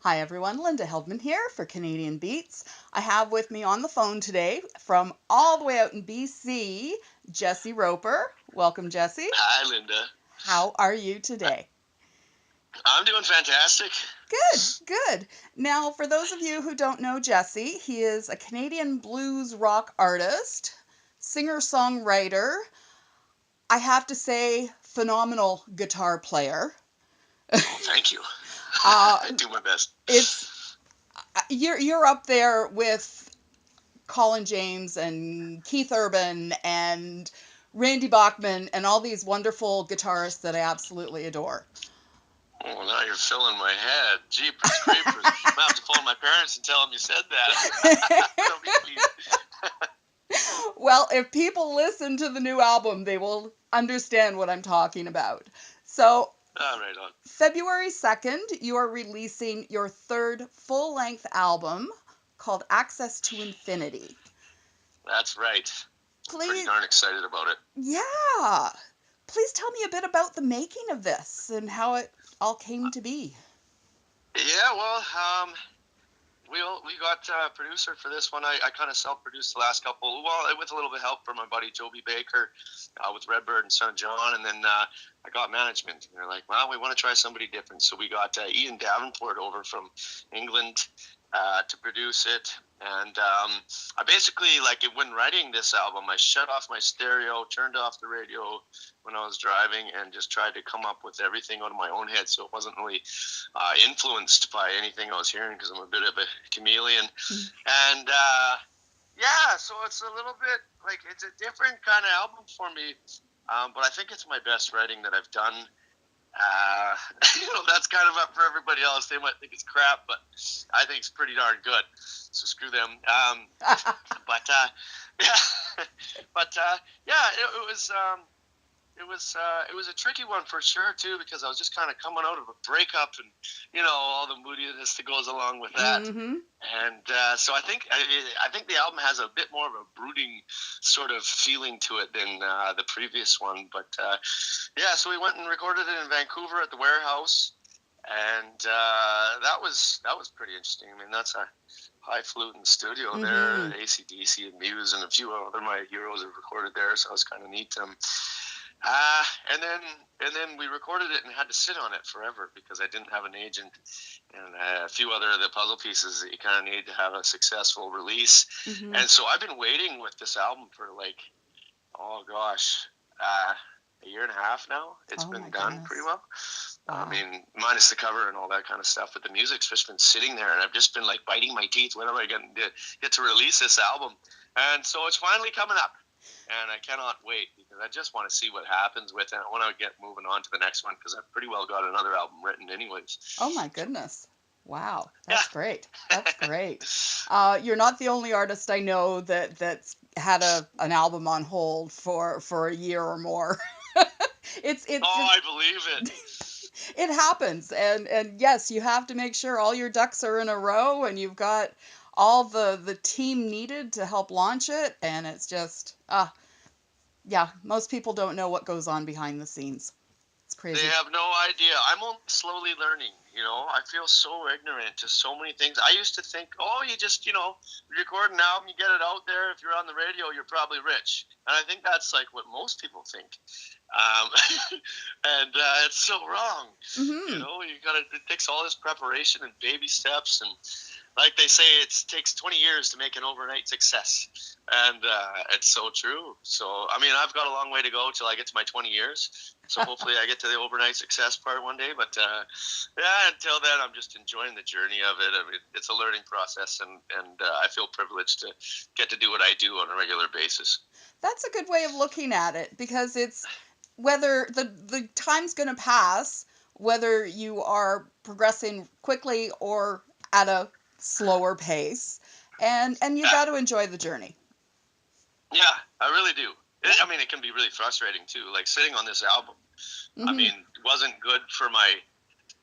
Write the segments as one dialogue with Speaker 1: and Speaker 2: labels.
Speaker 1: Hi everyone, Linda Heldman here for Canadian Beats. I have with me on the phone today from all the way out in BC, Jesse Roper. Welcome, Jesse.
Speaker 2: Hi, Linda.
Speaker 1: How are you today?
Speaker 2: I'm doing fantastic.
Speaker 1: Good. Now, for those of you who don't know Jesse, he is a Canadian blues rock artist, singer-songwriter. I have to say, phenomenal guitar player.
Speaker 2: Oh, thank you.
Speaker 1: Uh,
Speaker 2: I do my best.
Speaker 1: you're up there with Colin James and Keith Urban and Randy Bachman and all these wonderful guitarists that I absolutely adore.
Speaker 2: Oh, now you're filling my head. Jeepers creepers. I'm going to have to phone my parents and tell them you said that. They'll be pleased.
Speaker 1: Well, if people listen to the new album, they will understand what I'm talking about. So,
Speaker 2: right on.
Speaker 1: February 2nd, you are releasing your third full-length album called Access to Infinity.
Speaker 2: That's right. Pretty darn excited about it.
Speaker 1: Yeah. Please tell me a bit about the making of this and how it all came to be.
Speaker 2: Yeah, well, we got a producer for this one. I kind of self-produced the last couple, well, with a little bit of help from my buddy Joby Baker with Redbird and Son of John, and then I got management. And they're like, well, we want to try somebody different. So we got Ian Davenport over from England to produce it. And I basically, when writing this album, I shut off my stereo, turned off the radio when I was driving, and just tried to come up with everything out of my own head. So it wasn't really influenced by anything I was hearing, because I'm a bit of a chameleon. And so it's a little bit it's a different kind of album for me, but I think it's my best writing that I've done. That's kind of up for everybody else. They might think it's crap, but I think it's pretty darn good. So screw them. It was a tricky one for sure too, because I was just kind of coming out of a breakup, and all the moodiness that goes along with that.
Speaker 1: Mm-hmm.
Speaker 2: And so I think the album has a bit more of a brooding sort of feeling to it than the previous one. But so we went and recorded it in Vancouver at the Warehouse, and that was pretty interesting. I mean, that's a highfalutin studio there. AC/DC and Muse and a few other my heroes have recorded there, so it was kind of neat. And then we recorded it and had to sit on it forever because I didn't have an agent, and a few other of the puzzle pieces that you kind of need to have a successful release. And so I've been waiting with this album for a year and a half now. It's been done pretty well. Wow. I mean, minus the cover and all that kind of stuff, but the music's just been sitting there, and I've just been biting my teeth. When am I going to get to release this album? And so it's finally coming up. And I cannot wait, because I just want to see what happens with it. I want to get moving on to the next one, because I've pretty well got another album written anyways.
Speaker 1: Oh, my goodness. Wow. That's great. That's great. You're not the only artist I know that's had an album on hold for a year or more.
Speaker 2: I believe it.
Speaker 1: It happens. And yes, you have to make sure all your ducks are in a row, and you've got all the team needed to help launch it, and it's just most people don't know what goes on behind the scenes. It's crazy.
Speaker 2: They have no idea. I'm only slowly learning, I feel so ignorant to so many things. I used to think, you just, record an album, you get it out there. If you're on the radio, you're probably rich. And I think that's what most people think. And it's so wrong. It takes all this preparation and baby steps, and like they say, it takes 20 years to make an overnight success. And it's so true. So, I mean, I've got a long way to go till I get to my 20 years. So hopefully I get to the overnight success part one day. But until then, I'm just enjoying the journey of it. I mean, it's a learning process, and I feel privileged to get to do what I do on a regular basis.
Speaker 1: That's a good way of looking at it, because it's whether the time's going to pass, whether you are progressing quickly or at a slower pace, and you got to enjoy the journey.
Speaker 2: Yeah, I really do. I mean, it can be really frustrating too. Like sitting on this album, I mean, wasn't good for my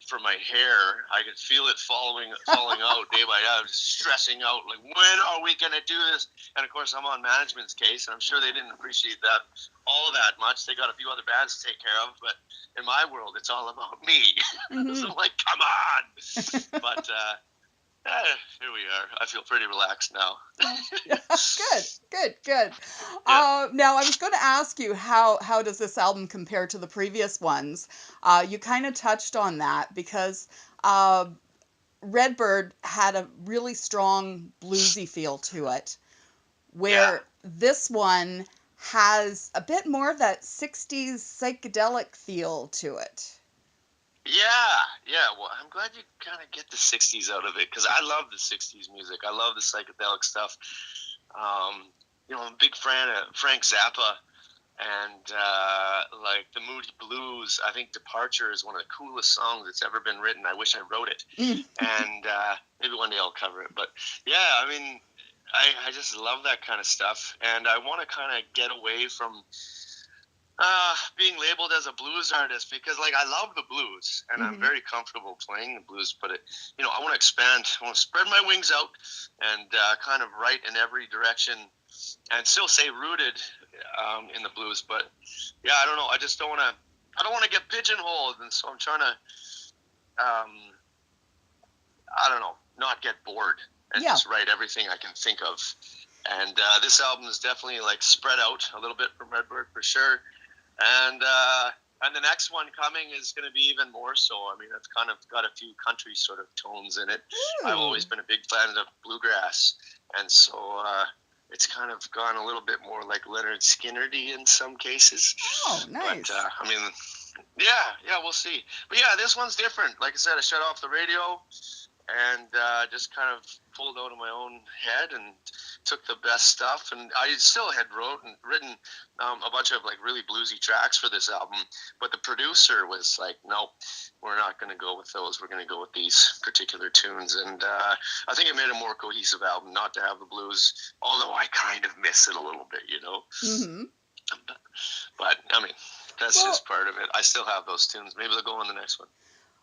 Speaker 2: for my hair. I could feel it falling out day by day. I was stressing out, like, when are we going to do this? And of course, I'm on management's case, and I'm sure they didn't appreciate that all that much. They got a few other bands to take care of, but in my world, it's all about me.
Speaker 1: Mm-hmm.
Speaker 2: So I'm like, come on. But here we are. I feel pretty relaxed now.
Speaker 1: Good.
Speaker 2: Yeah.
Speaker 1: Now, I was going to ask you, how does this album compare to the previous ones? You kind of touched on that because Redbird had a really strong bluesy feel to it, where this one has a bit more of that 60s psychedelic feel to it.
Speaker 2: Yeah. Well, I'm glad you kind of get the 60s out of it, because I love the 60s music. I love the psychedelic stuff. I'm a big fan of Frank Zappa and like the Moody Blues. I think Departure is one of the coolest songs that's ever been written. I wish I wrote it. And maybe one day I'll cover it. But yeah, I mean, I just love that kind of stuff. And I want to kind of get away from being labeled as a blues artist, because like I love the blues and I'm very comfortable playing the blues, but I want to expand. I want to spread my wings out and kind of write in every direction and still stay rooted in the blues. But yeah, I don't know. I just don't want to. I don't want to get pigeonholed, and so I'm trying to. I don't know, not get bored and just write everything I can think of. And this album is definitely like spread out a little bit from Redbird for sure. And the next one coming is going to be even more so. I mean, it's kind of got a few country sort of tones in it.
Speaker 1: Ooh.
Speaker 2: I've always been a big fan of bluegrass, and so it's kind of gone a little bit more like Leonard Skinner-y in some cases.
Speaker 1: Oh, nice.
Speaker 2: But I mean, yeah, we'll see. But yeah, this one's different. Like I said, I shut off the radio and just kind of pulled out of my own head and took the best stuff. And I still had written a bunch of like really bluesy tracks for this album, but the producer was like, no, we're not going to go with those. We're going to go with these particular tunes. And I think it made a more cohesive album not to have the blues, although I kind of miss it a little bit, But I mean, that's just part of it. I still have those tunes. Maybe they'll go on the next one.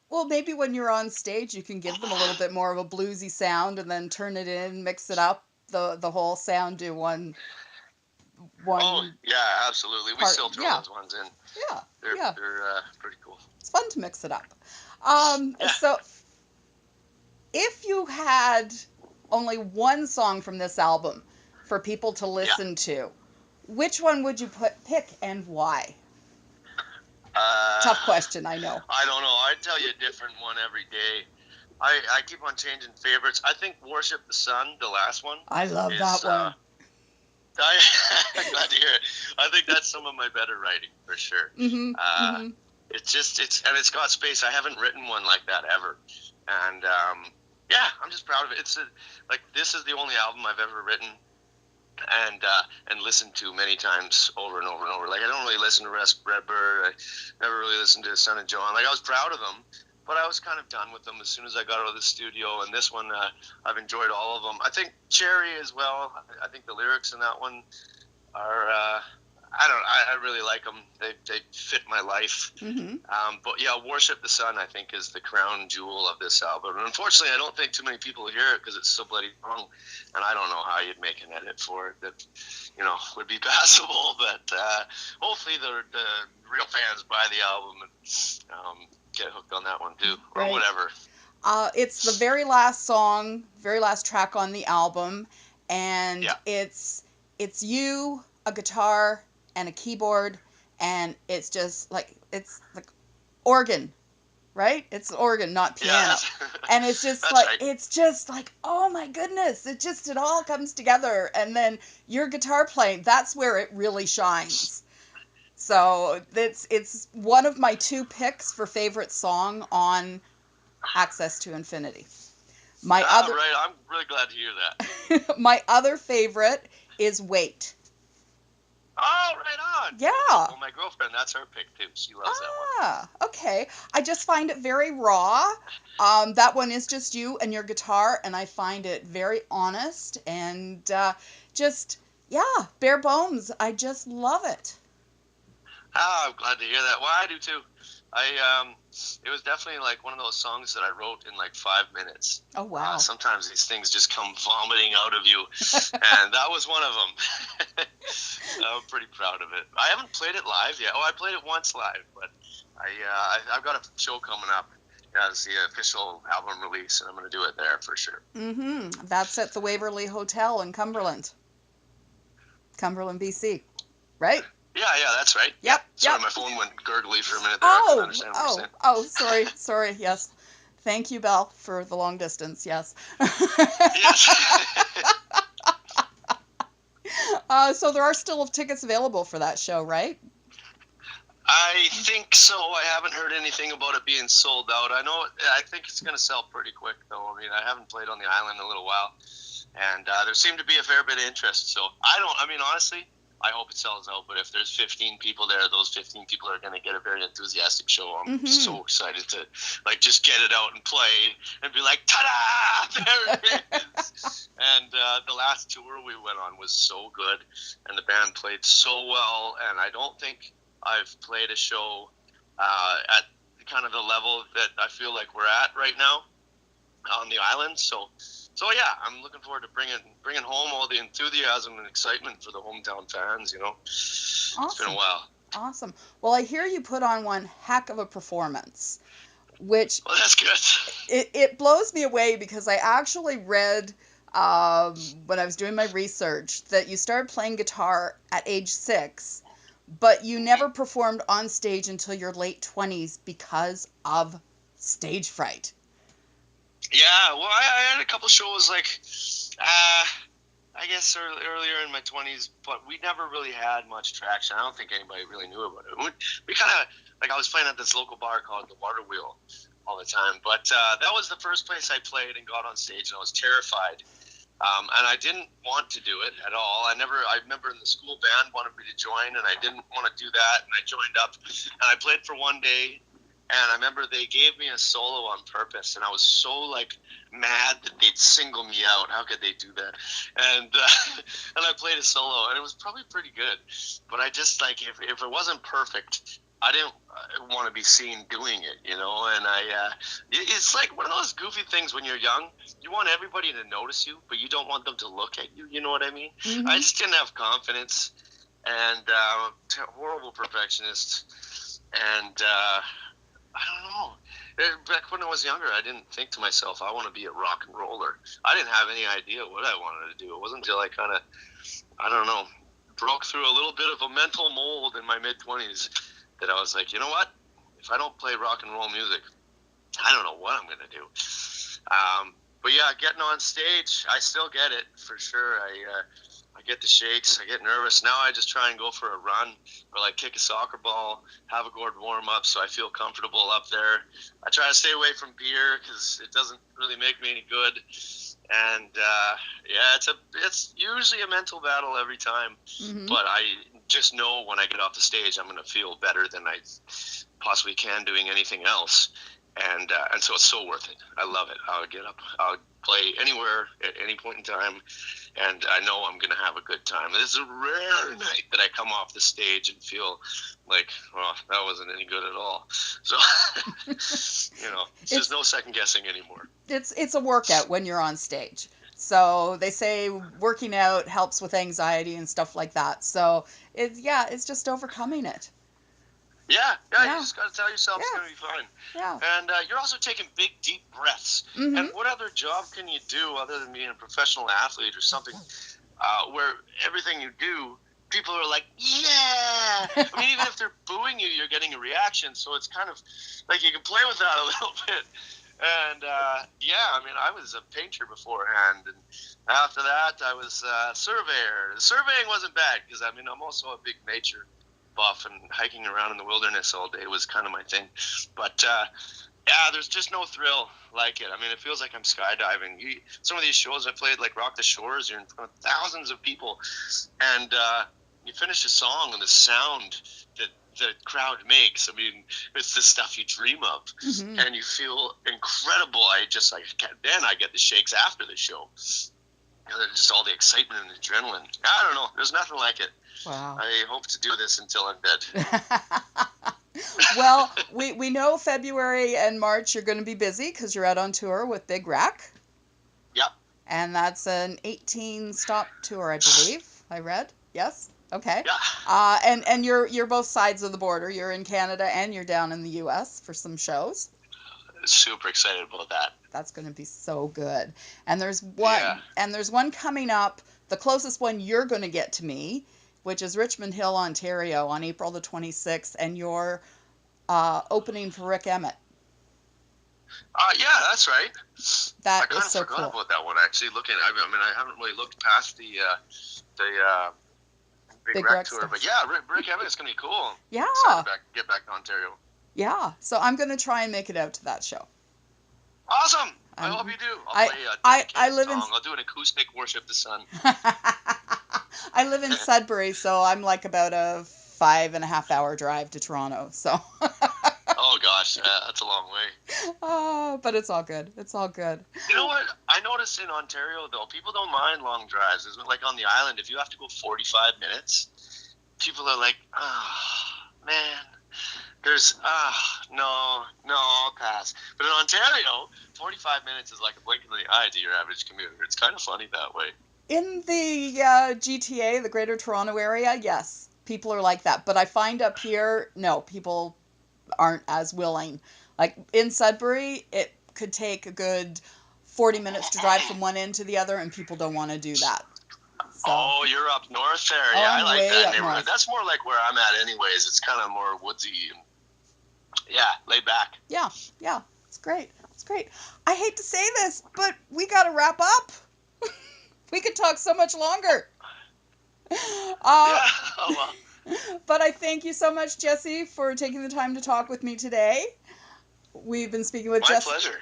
Speaker 1: Well, maybe when you're on stage, you can give them a little bit more of a bluesy sound, and then turn it in, mix it up, the whole sound to one.
Speaker 2: Oh yeah, absolutely. We still throw those ones in.
Speaker 1: Yeah,
Speaker 2: they're pretty cool.
Speaker 1: It's fun to mix it up. So, if you had only one song from this album for people to listen to, which one would you pick and why? Tough question, I know.
Speaker 2: I don't know. I'd tell you a different one every day. I keep on changing favorites. I think Worship the Sun, the last one.
Speaker 1: I love that one.
Speaker 2: I'm glad to hear it. I think that's some of my better writing for sure. It's got space. I haven't written one like that ever, and I'm just proud of it. This is the only album I've ever written and listened to many times over and over and over. Like I don't really listen to Redbird. I never really listened to Son of John. Like I was proud of them, but I was kind of done with them as soon as I got out of the studio. And this one, I've enjoyed all of them. I think Cherry as well. I think the lyrics in that one are, I really like them. They fit my life. But yeah, Worship the Sun, I think, is the crown jewel of this album. And unfortunately, I don't think too many people hear it because it's so bloody long. And I don't know how you'd make an edit for it that, would be passable. But hopefully the real fans buy the album and get hooked on that one too, or whatever.
Speaker 1: It's the very last song, very last track on the album, and it's you, a guitar, and a keyboard, and it's just like organ, right? It's organ, not piano. And it's just it's just like, oh my goodness, it all comes together, and then your guitar playing, that's where it really shines. So it's one of my two picks for favorite song on Access to Infinity.
Speaker 2: Right, I'm really glad to hear that.
Speaker 1: My other favorite is Wait.
Speaker 2: Oh, right on.
Speaker 1: Yeah.
Speaker 2: Well, my girlfriend, that's her pick too. She loves that one.
Speaker 1: Okay. I just find it very raw. That one is just you and your guitar, and I find it very honest and bare bones. I just love it.
Speaker 2: Oh, I'm glad to hear that. Well, I do too. It was definitely like one of those songs that I wrote in like 5 minutes.
Speaker 1: Oh, wow.
Speaker 2: Sometimes these things just come vomiting out of you, and that was one of them. I'm pretty proud of it. I haven't played it live yet. Oh, I played it once live, but I've got a show coming up as the official album release, and I'm going to do it there for sure.
Speaker 1: Mm-hmm. That's at the Waverly Hotel in Cumberland, BC, right?
Speaker 2: Yeah, that's right.
Speaker 1: Yep.
Speaker 2: Sorry,
Speaker 1: Yep.
Speaker 2: my phone went gurgly for a minute there. I couldn't understand what you're saying.
Speaker 1: Sorry. Yes. Thank you, Belle, for the long distance. Yes.
Speaker 2: Yes.
Speaker 1: So there are still tickets available for that show, right?
Speaker 2: I think so. I haven't heard anything about it being sold out. I think it's going to sell pretty quick, though. I mean, I haven't played on the island in a little while, and there seemed to be a fair bit of interest. So honestly, I hope it sells out. But if there's 15 people there, those 15 people are going to get a very enthusiastic show. I'm so excited to just get it out and play and be like, ta-da! There it is. And the last tour we went on was so good, and the band played so well. And I don't think I've played a show at kind of the level that I feel like we're at right now on the island. So yeah, I'm looking forward to bringing home all the enthusiasm and excitement for the hometown fans.
Speaker 1: Awesome.
Speaker 2: It's been a while.
Speaker 1: Awesome. Well, I hear you put on one heck of a performance, which
Speaker 2: that's good.
Speaker 1: It blows me away because I actually read when I was doing my research that you started playing guitar at age 6. But you never performed on stage until your late 20s because of stage fright.
Speaker 2: Yeah, well, I had a couple shows I guess earlier in my 20s, but we never really had much traction. I don't think anybody really knew about it. We kind of, I was playing at this local bar called the Water Wheel all the time, but that was the first place I played and got on stage, and I was terrified. And I didn't want to do it at all. I remember in the school band wanted me to join, and I didn't want to do that, and I joined up, and I played for one day, and I remember they gave me a solo on purpose, and I was so, mad that they'd single me out. How could they do that? And and I played a solo, and it was probably pretty good, but I just, if it wasn't perfect, I didn't want to be seen doing it, and it's like one of those goofy things when you're young. You want everybody to notice you, but you don't want them to look at you. You know what I mean?
Speaker 1: Mm-hmm.
Speaker 2: I just didn't have confidence, and horrible perfectionist, and I don't know. Back when I was younger, I didn't think to myself, I want to be a rock and roller. I didn't have any idea what I wanted to do. It wasn't until I kind of, I don't know, broke through a little bit of a mental mold in my mid-20s that I was like, you know what? If I don't play rock and roll music, I don't know what I'm going to do. But yeah, getting on stage, I still get it for sure. I get the shakes. I get nervous. Now I just try and go for a run or kick a soccer ball, have a good warm up so I feel comfortable up there. I try to stay away from beer because it doesn't really make me any good. And yeah, it's usually a mental battle every time.
Speaker 1: Mm-hmm.
Speaker 2: But I just know when I get off the stage, I'm going to feel better than I possibly can doing anything else. And so it's so worth it. I love it. I'll get up. I'll play anywhere at any point in time, and I know I'm going to have a good time. This is a rare night that I come off the stage and feel like, well, that wasn't any good at all. So, there's no second guessing anymore.
Speaker 1: It's a workout when you're on stage. So they say working out helps with anxiety and stuff like that. So it's just overcoming it.
Speaker 2: Yeah, you just got to tell yourself it's going to be fine.
Speaker 1: Yeah.
Speaker 2: And you're also taking big, deep breaths.
Speaker 1: Mm-hmm.
Speaker 2: And what other job can you do other than being a professional athlete or something where everything you do, people are like, yeah! I mean, even if they're booing you, you're getting a reaction. So it's kind of like you can play with that a little bit. And, I was a painter beforehand. And after that, I was a surveyor. Surveying wasn't bad because, I'm also a big nature buff, and hiking around in the wilderness all day was kind of my thing. But there's just no thrill like it. I mean, it feels like I'm skydiving. Some of these shows I played, like Rock the Shores, you're in front of thousands of people, and you finish a song and the sound that the crowd makes, I mean, it's the stuff you dream of.
Speaker 1: Mm-hmm.
Speaker 2: And you feel incredible. Then I get the shakes after the show. Just all the excitement and adrenaline. I don't know. There's nothing like it.
Speaker 1: Wow.
Speaker 2: I hope to do this until I'm dead.
Speaker 1: Well, we know February and March you're going to be busy because you're out on tour with Big Rack.
Speaker 2: Yep.
Speaker 1: And that's an 18-stop tour, I believe. I read. Yes. Okay.
Speaker 2: Yeah.
Speaker 1: And you're both sides of the border. You're in Canada and you're down in the U.S. for some shows.
Speaker 2: Super excited about that.
Speaker 1: That's going to be so good. And there's one.
Speaker 2: Yeah.
Speaker 1: And there's one coming up. The closest one you're going to get to me, which is Richmond Hill, Ontario, on April the 26th, and you're opening for Rick Emmett.
Speaker 2: Yeah, that's right.
Speaker 1: That
Speaker 2: I kind
Speaker 1: is
Speaker 2: of
Speaker 1: so
Speaker 2: forgot
Speaker 1: cool.
Speaker 2: about that one actually. I mean, I haven't really looked past the Big Wreck tour,
Speaker 1: stuff.
Speaker 2: but yeah, Rick Emmett going to be cool.
Speaker 1: Yeah.
Speaker 2: Excited to get back to Ontario.
Speaker 1: Yeah. So I'm going to try and make it out to that show.
Speaker 2: Awesome. I hope you do. I'll play a
Speaker 1: live
Speaker 2: song. I'll do an acoustic Worship the Sun.
Speaker 1: I live in Sudbury, so I'm like about a 5.5 hour drive to Toronto. So.
Speaker 2: Oh gosh, that's a long way.
Speaker 1: Oh, but it's all good. It's all good.
Speaker 2: You know what? I noticed in Ontario though, people don't mind long drives. It's like on the island, if you have to go 45 minutes, people are like, man. There's, no, I'll pass. But in Ontario, 45 minutes is like a blink of the eye to your average commuter. It's kind of funny that way.
Speaker 1: In the GTA, the Greater Toronto Area, yes, people are like that. But I find up here, no, people aren't as willing. Like in Sudbury, it could take a good 40 minutes to drive from one end to the other, and people don't want to do that. So,
Speaker 2: oh, you're up north there. Yeah, I like that neighborhood.
Speaker 1: North.
Speaker 2: That's more like where I'm at anyways. It's kind of more woodsy and, yeah, laid back.
Speaker 1: Yeah, it's great. It's great. I hate to say this, but we got to wrap up. We could talk so much longer.
Speaker 2: Yeah, oh well.
Speaker 1: But I thank you so much, Jesse, for taking the time to talk with me today. We've been speaking with
Speaker 2: My pleasure.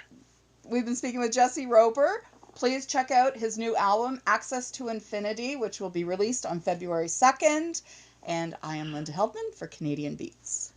Speaker 1: We've been speaking with Jesse Roper. Please check out his new album, Access to Infinity, which will be released on February 2nd. And I am Linda Heldman for Canadian Beats.